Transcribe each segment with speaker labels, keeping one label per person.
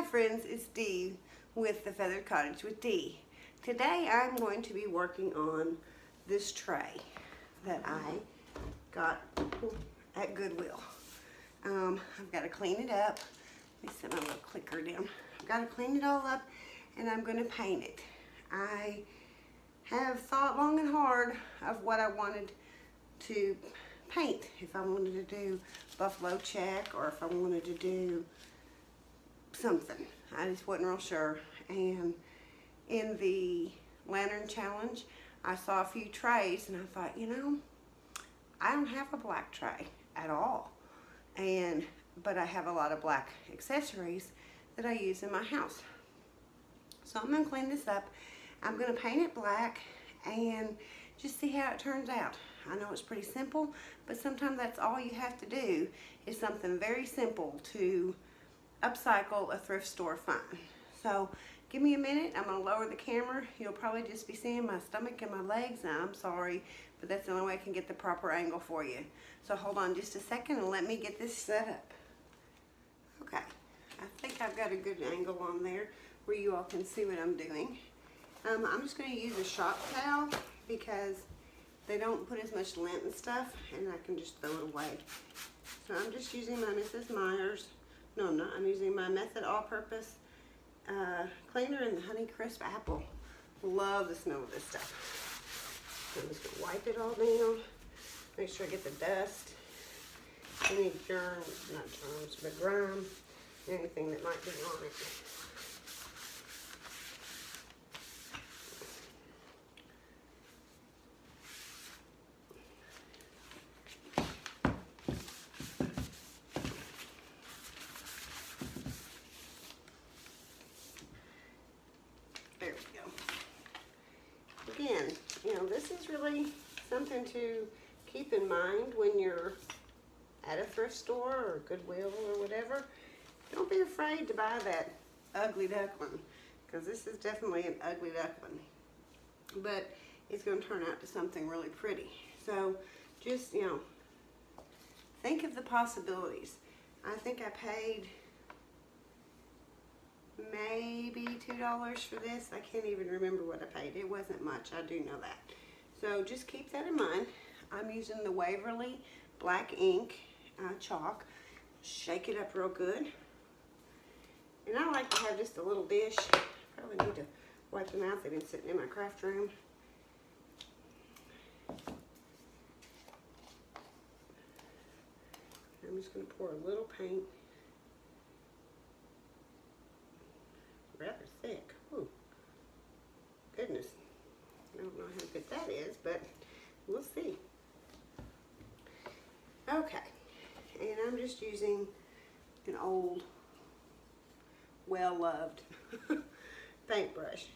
Speaker 1: Hi friends, it's Dee with the Feathered Cottage with Dee. Today I'm going to be working on this tray that I got at Goodwill. I've got to clean it up. Let me set my little clicker down. I've got to clean it all up and I'm going to paint it. I have thought long and hard of what I wanted to paint. If I wanted to do buffalo check or if I wanted to do something. I just wasn't real sure. And in the lantern challenge, I saw a few trays and I thought, you know, I don't have a black tray at all. But I have a lot of black accessories that I use in my house. So I'm gonna clean this up. I'm gonna paint it black and just see how it turns out. I know it's pretty simple, but sometimes that's all you have to do is something very simple to upcycle a thrift store find. So give me a minute. I'm going to lower the camera. You'll probably just be seeing my stomach and my legs. Now, I'm sorry, but that's the only way I can get the proper angle for you. So hold on just a second and let me get this set up. Okay, I think I've got a good angle on there where you all can see what I'm doing. I'm just going to use a shop towel because they don't put as much lint and stuff, and I can just throw it away. So I'm just using my Mrs. Meyer's. No, I'm not. I'm using my Method All-Purpose Cleaner in the Honey Crisp Apple. Love the smell of this stuff. I'm just going to wipe it all down. Make sure I get the dust, any germs, not germs, but grime, anything that might be on it. There we go. Again, you know, this is really something to keep in mind when you're at a thrift store or Goodwill or whatever. Don't be afraid to buy that ugly duckling, because this is definitely an ugly duckling. But it's going to turn out to something really pretty. So just, you know, think of the possibilities. I think I paid maybe $2 for this. I can't even remember what I paid. It wasn't much, I do know that. So just keep that in mind. I'm using the Waverly black ink chalk. Shake it up real good. And I like to have just a little dish. Probably need to wipe them out. They've been sitting in my craft room. I'm just going to pour a little paint. Rather thick. Ooh. Goodness. I don't know how good that is, but we'll see. Okay. And I'm just using an old, well-loved paintbrush.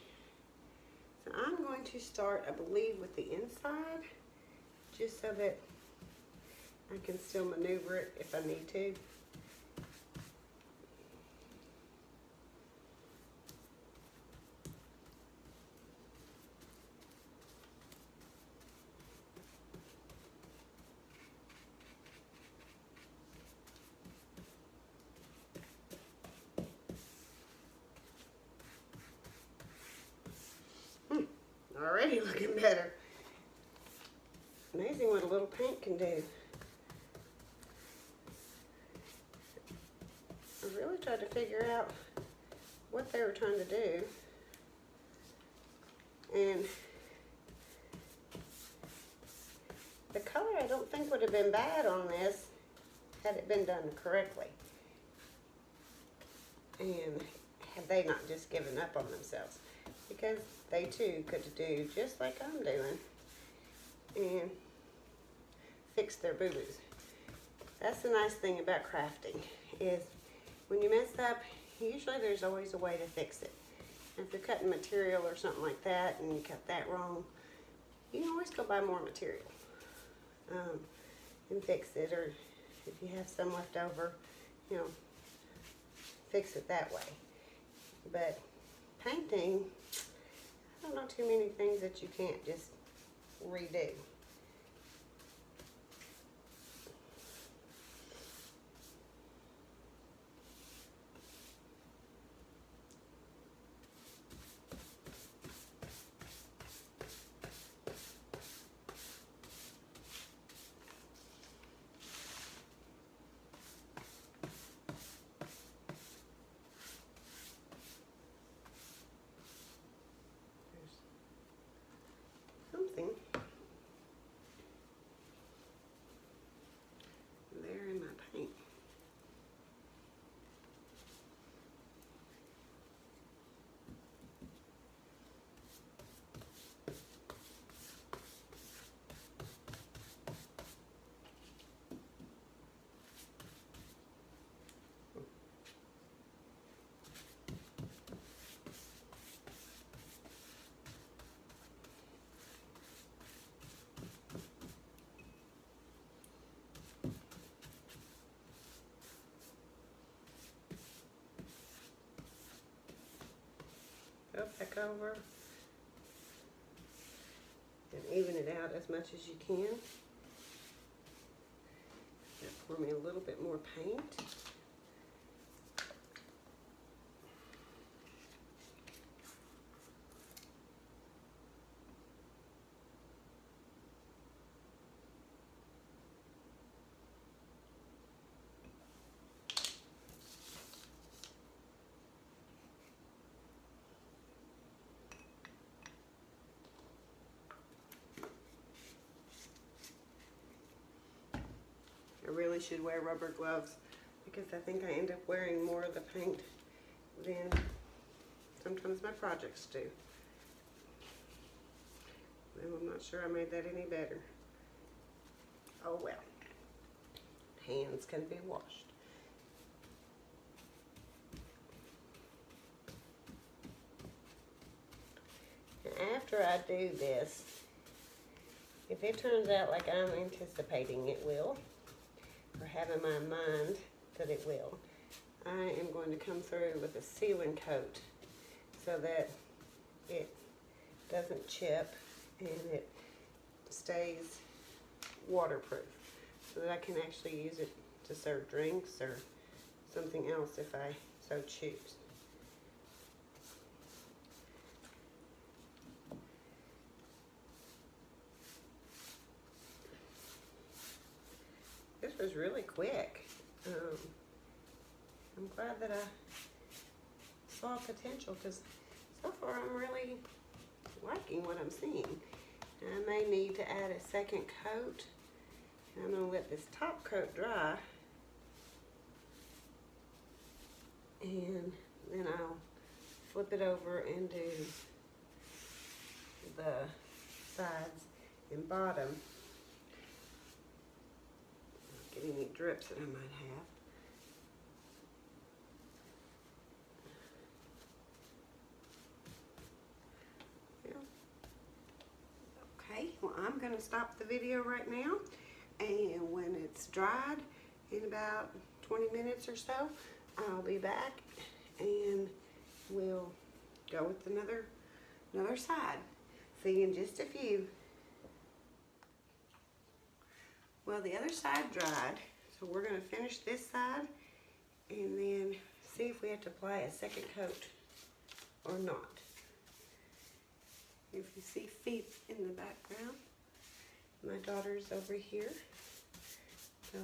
Speaker 1: So I'm going to start, I believe, with the inside, just so that I can still maneuver it if I need to. Already looking better. Amazing what a little paint can do. I really tried to figure out what they were trying to do. And the color I don't think would have been bad on this had it been done correctly. And had they not just given up on themselves. Because they too could do just like I'm doing and fix their boo-boos. That's the nice thing about crafting, is when you mess up, usually there's always a way to fix it. And if you're cutting material or something like that and you cut that wrong, you can always go buy more material and fix it. Or if you have some left over, you know, fix it that way. But painting, I don't know too many things that you can't just redo. Go back over and even it out as much as you can. Pour me a little bit more paint. I really should wear rubber gloves because I think I end up wearing more of the paint than sometimes my projects do. And I'm not sure I made that any better. Oh well. Hands can be washed. And after I do this, if it turns out like I'm anticipating it will, or have in my mind that it will, I am going to come through with a sealing coat so that it doesn't chip and it stays waterproof, so that I can actually use it to serve drinks or something else if I so choose. This was really quick. I'm glad that I saw potential because so far I'm really liking what I'm seeing. I may need to add a second coat. I'm going to let this top coat dry, and then I'll flip it over and do the sides and bottom. Get any drips that I might have. Okay, well I'm going to stop the video right now, and when it's dried in about 20 minutes or so, I'll be back and we'll go with another side. See you in just a few. Well, the other side dried, so we're going to finish this side and then see if we have to apply a second coat or not. If you see feet in the background, my daughter's over here, so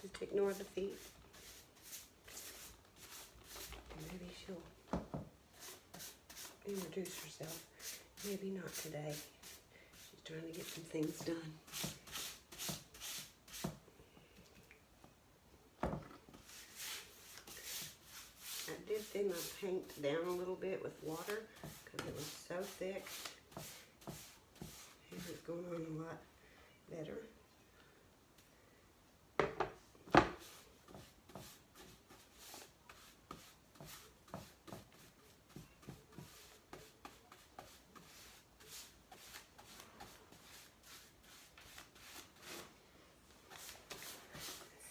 Speaker 1: just ignore the feet. Maybe she'll introduce herself. Maybe not today. She's trying to get some things done. I did thin my paint down a little bit with water because it was so thick. It was going on a lot better.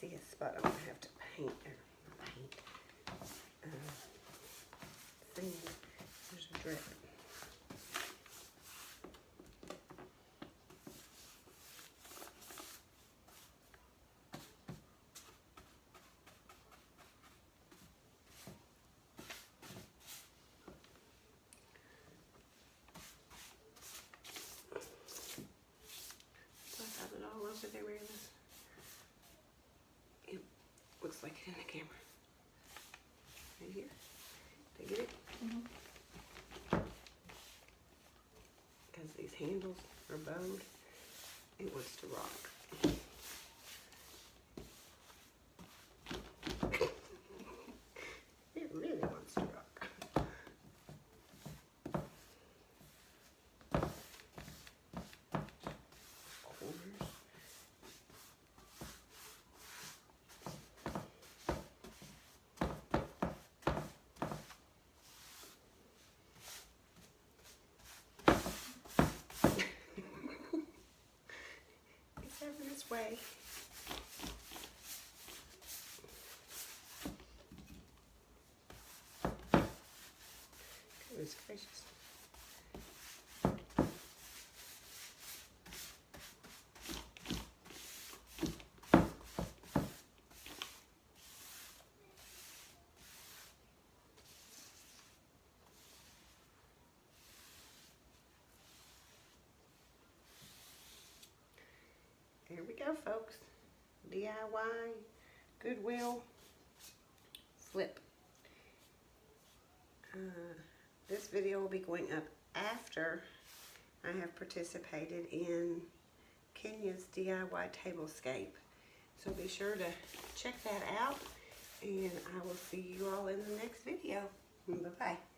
Speaker 1: See a spot I'm gonna have to paint there's a drip. So I have it all over there. Where is it? Looks like it in the camera. Right here. Did I get it? Mm-hmm. Because these handles are bowed, it wants to rock. It really wants to rock. Corners. This way. Goodness gracious. Here we go, folks. DIY, Goodwill, flip. This video will be going up after I have participated in Kenya's DIY tablescape. So be sure to check that out, and I will see you all in the next video. Bye-bye.